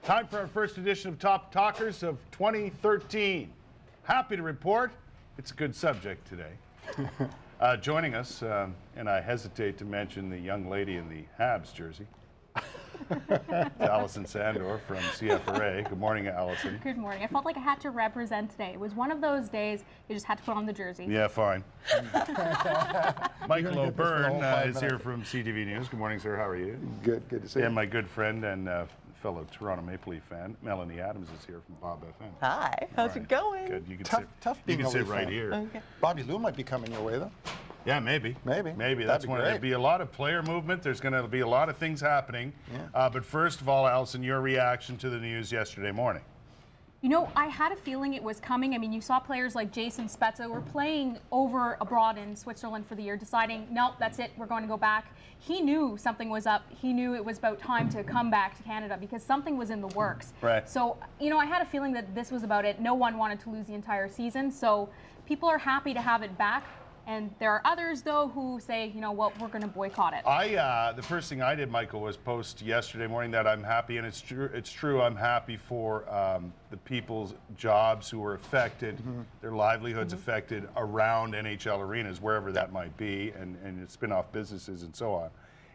Time for our first edition of Top Talkers of 2013. Happy to report it's a good subject today. Joining us, and I hesitate to mention the young lady in the Habs jersey, Alison Sandor from CFRA. Good morning, Alison. Good morning. I felt like I had to represent today. It was one of those days you just had to put on the jersey. Yeah, fine. Michael O'Byrne is here from CTV News. Good morning, sir. How are you? Good to see you. And my good friend and fellow Toronto Maple Leaf fan, Melanie Adams, is here from Bob FM. Hi, how's it going? Good. You can Tough being you can a sit Leaf right fan. here. Okay. Bobby Lou might be coming your way, though. Yeah, maybe. Maybe. That's be when great. there'll be a lot of player movement. There's going to be a lot of things happening. Yeah. But first of all, Alison, your reaction to the news yesterday morning. You know, I had a feeling it was coming. I mean, you saw players like Jason Spezza were playing over abroad in Switzerland for the year, deciding, nope, that's it, we're going to go back. He knew something was up. He knew it was about time to come back to Canada because something was in the works. Right. So, you know, I had a feeling that this was about it. No one wanted to lose the entire season. So people are happy to have it back. And there are others, though, who say, you know what, we're going to boycott it. The first thing I did, Michael, was post yesterday morning that I'm happy, and it's true, I'm happy for the people's jobs who were affected, their livelihoods affected around NHL arenas, wherever that might be, and spin-off businesses and so on.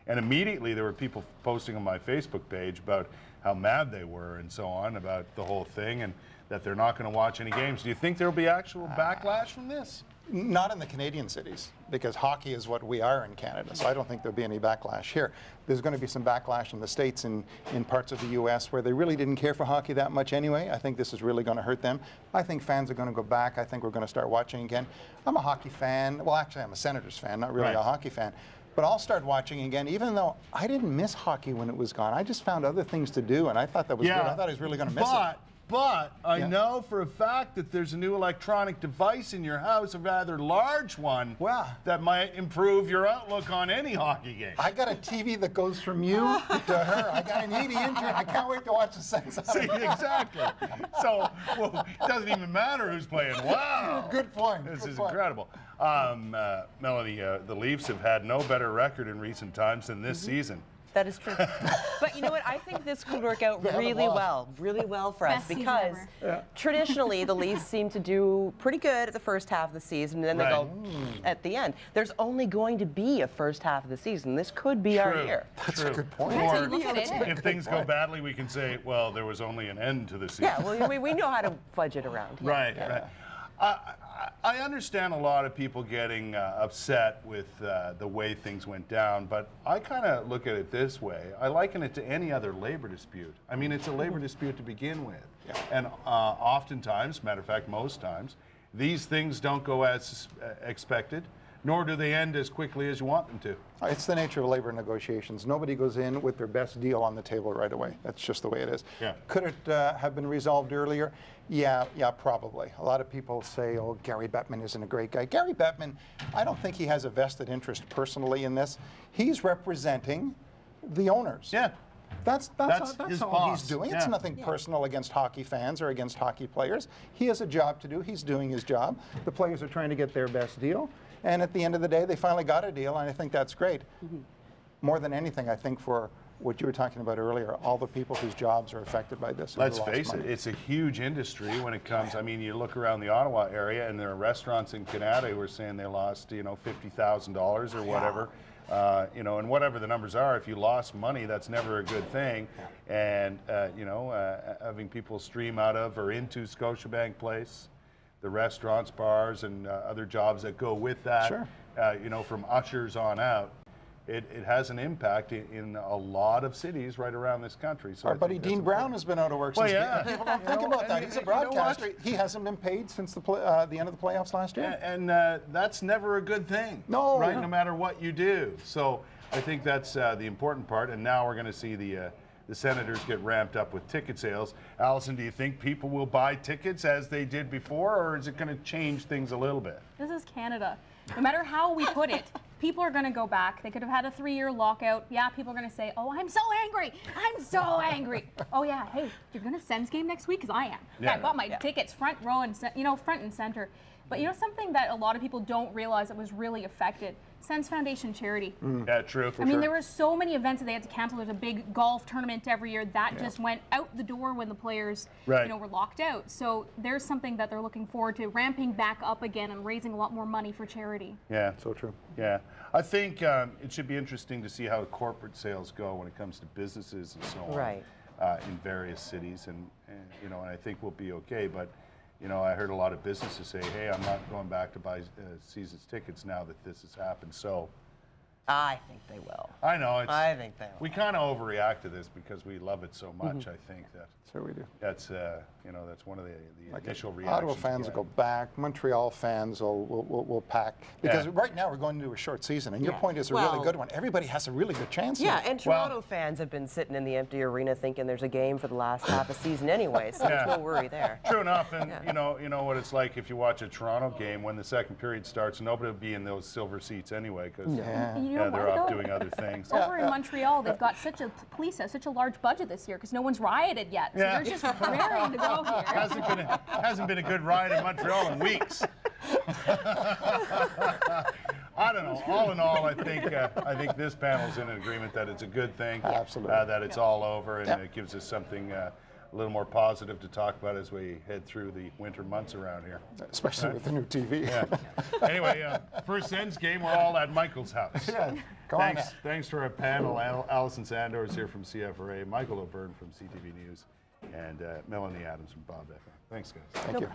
And immediately there were people posting on my Facebook page about how mad they were and so on about the whole thing, and that they're not going to watch any games. Do you think there will be actual backlash from this? Not in the Canadian cities, because hockey is what we are in Canada, so I don't think there'll be any backlash here. There's going to be some backlash in the States and in parts of the U.S. where they really didn't care for hockey that much anyway. I think this is really going to hurt them. I think fans are going to go back. I think we're going to start watching again. I'm a hockey fan. Well, actually, I'm a Senators fan, not really a hockey fan. But I'll start watching again, even though I didn't miss hockey when it was gone. I just found other things to do, and I thought that was good. I thought I was really going to miss it. But I know for a fact that there's a new electronic device in your house, a rather large one, that might improve your outlook on any hockey game. I got a TV that goes from you to her. I got an 80-inch. I can't wait to watch the Sens. See, exactly. So, well, it doesn't even matter who's playing. Wow. Good point. This is incredible. Melanie, the Leafs have had no better record in recent times than this season. That is true. But you know what? I think this could work out really well for us because traditionally the Leafs seem to do pretty good at the first half of the season, and then they go at the end. There's only going to be a first half of the season. This could be our year. That's a good point. Or if things go badly, we can say, well, there was only an end to the season. Yeah, well, we know how to fudge it around. Right. I understand a lot of people getting upset with the way things went down, but I kind of look at it this way. I liken it to any other labor dispute. I mean, it's a labor dispute to begin with. Yeah. And oftentimes, matter of fact, most times, these things don't go as expected, nor do they end as quickly as you want them to. It's the nature of labor negotiations. Nobody goes in with their best deal on the table right away. That's just the way it is. Yeah. Could it have been resolved earlier? Yeah, probably. A lot of people say, oh, Gary Bettman isn't a great guy. Gary Bettman, I don't think he has a vested interest personally in this. He's representing the owners. Yeah. That's all he's doing. Yeah. It's nothing personal against hockey fans or against hockey players. He has a job to do. He's doing his job. The players are trying to get their best deal. And at the end of the day, they finally got a deal, and I think that's great. More than anything, I think for what you were talking about earlier, all the people whose jobs are affected by this. Let's face it, it's a huge industry when it comes, I mean, you look around the Ottawa area, and there are restaurants in Canada who are saying they lost, you know, $50,000 or whatever. You know, and whatever the numbers are, if you lost money, that's never a good thing. And, you know, having people stream out of or into Scotiabank Place, the restaurants, bars, and other jobs that go with that, you know, from ushers on out, it has an impact in a lot of cities right around this country. So our buddy Dean Brown has been out of work since. People don't think about that. He's a broadcaster. He hasn't been paid since the end of the playoffs last year. And that's never a good thing. No. Right? No matter what you do. So I think that's the important part. And now we're going to see the Senators get ramped up with ticket sales. Alison, do you think people will buy tickets as they did before, or is it going to change things a little bit? This is Canada. No matter how we put it, people are going to go back. They could have had a 3-year lockout. Yeah, people are going to say, oh, I'm so angry. I'm so angry. Oh, yeah, hey, you're going to Sens game next week? Because I am. Yeah, I bought my tickets front row and, front and center. But you know something that a lot of people don't realize that was really affected? Sens Foundation charity. Yeah, true. I mean, there were so many events that they had to cancel. There's a big golf tournament every year that just went out the door when the players, Right. you know, were locked out. So there's something that they're looking forward to, ramping back up again and raising a lot more money for charity. Yeah. So true. Yeah, I think it should be interesting to see how corporate sales go when it comes to businesses and so on, Right. In various cities, and you know, and I think we'll be okay. But you know, I heard a lot of businesses say, "Hey, I'm not going back to buy season's tickets now that this has happened." So I think they will. I know I think they will. we kind of overreact to this because we love it so much. I think So we do. that's you know, that's one of the initial Ottawa reactions. fans will go back. Montreal fans will pack. Because right now we're going into a short season, and your point is a really Well- good one. Everybody has a really good chance Yeah, here. and Toronto fans have been sitting in the empty arena thinking there's a game for the last half a season anyway, so there's no worry there. True enough, and you know what it's like if you watch a Toronto game when the second period starts. Nobody will be in those silver seats anyway because You know they're what, off though? doing other things. Over in Montreal, they've got police have such a large budget this year because no one's rioted yet. So Yeah. they're just raring to go here. Hasn't been a good ride in Montreal in weeks. I don't know. All in all, I think this panel's in agreement that it's a good thing. Absolutely. That it's all over, and it gives us something a little more positive to talk about as we head through the winter months around here. Especially with the new TV. Yeah. Anyway, first Sens game, we're all at Michael's house. Yeah, go on. Thanks to our panel. Alison Sandor is here from CFRA, Michael O'Byrne from CTV News, and Melanie Adams from Bob FM. Thanks, guys. Thank you.